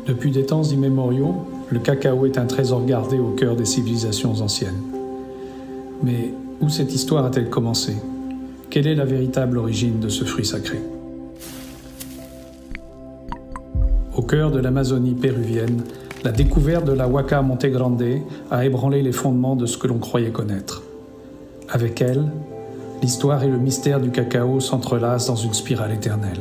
Depuis des temps immémoriaux, le cacao est un trésor gardé au cœur des civilisations anciennes. Mais où cette histoire a-t-elle commencé? Quelle est la véritable origine de ce fruit sacré? Au cœur de l'Amazonie péruvienne, la découverte de la Huaca Monte Grande a ébranlé les fondements de ce que l'on croyait connaître. Avec elle, l'histoire et le mystère du cacao s'entrelacent dans une spirale éternelle.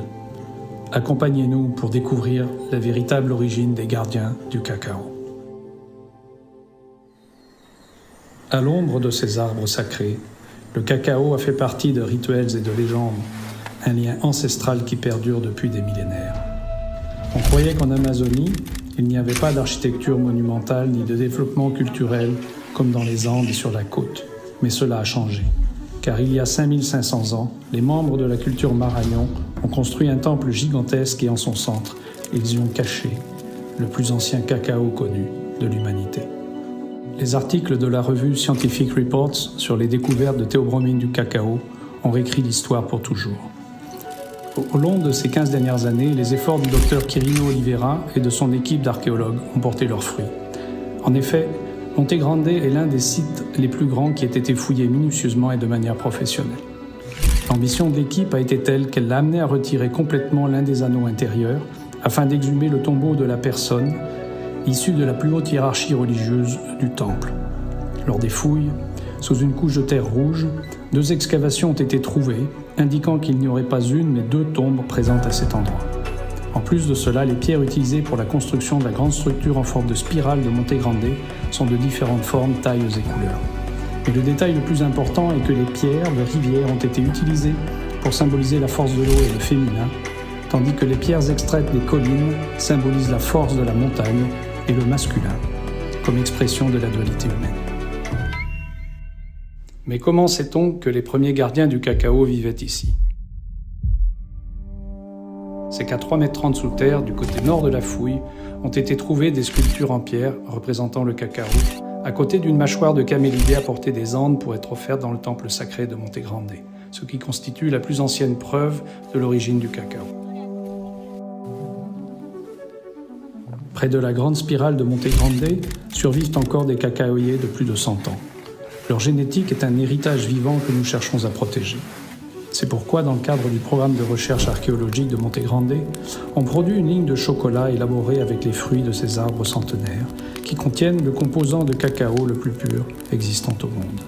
Accompagnez-nous pour découvrir la véritable origine des gardiens du cacao. À l'ombre de ces arbres sacrés, le cacao a fait partie de rituels et de légendes, un lien ancestral qui perdure depuis des millénaires. On croyait qu'en Amazonie, il n'y avait pas d'architecture monumentale ni de développement culturel comme dans les Andes et sur la côte. Mais cela a changé, car il y a 5500 ans, les membres de la culture Marañón ont construit un temple gigantesque et en son centre, ils y ont caché le plus ancien cacao connu de l'humanité. Les articles de la revue Scientific Reports sur les découvertes de théobromine du cacao ont réécrit l'histoire pour toujours. Au long de ces 15 dernières années, les efforts du docteur Quirino Oliveira et de son équipe d'archéologues ont porté leurs fruits. En effet, Monte Grande est l'un des sites les plus grands qui ait été fouillé minutieusement et de manière professionnelle. L'ambition de l'équipe a été telle qu'elle l'a amené à retirer complètement l'un des anneaux intérieurs afin d'exhumer le tombeau de la personne issue de la plus haute hiérarchie religieuse du temple. Lors des fouilles, sous une couche de terre rouge, 2 excavations ont été trouvées, indiquant qu'il n'y aurait pas une mais 2 tombes présentes à cet endroit. En plus de cela, les pierres utilisées pour la construction de la grande structure en forme de spirale de Monte Grande sont de différentes formes, tailles et couleurs. Mais le détail le plus important est que les pierres de rivière ont été utilisées pour symboliser la force de l'eau et le féminin, tandis que les pierres extraites des collines symbolisent la force de la montagne et le masculin, comme expression de la dualité humaine. Mais comment sait-on que les premiers gardiens du cacao vivaient ici? C'est qu'à 3,30 m sous terre, du côté nord de la fouille, ont été trouvées des sculptures en pierre représentant le cacao, à côté d'une mâchoire de camélidé apportée des Andes pour être offerte dans le temple sacré de Monte Grande, ce qui constitue la plus ancienne preuve de l'origine du cacao. Près de la grande spirale de Monte Grande survivent encore des cacaoyers de plus de 100 ans. Leur génétique est un héritage vivant que nous cherchons à protéger. C'est pourquoi, dans le cadre du programme de recherche archéologique de Monte Grande, on produit une ligne de chocolat élaborée avec les fruits de ces arbres centenaires qui contiennent le composant de cacao le plus pur existant au monde.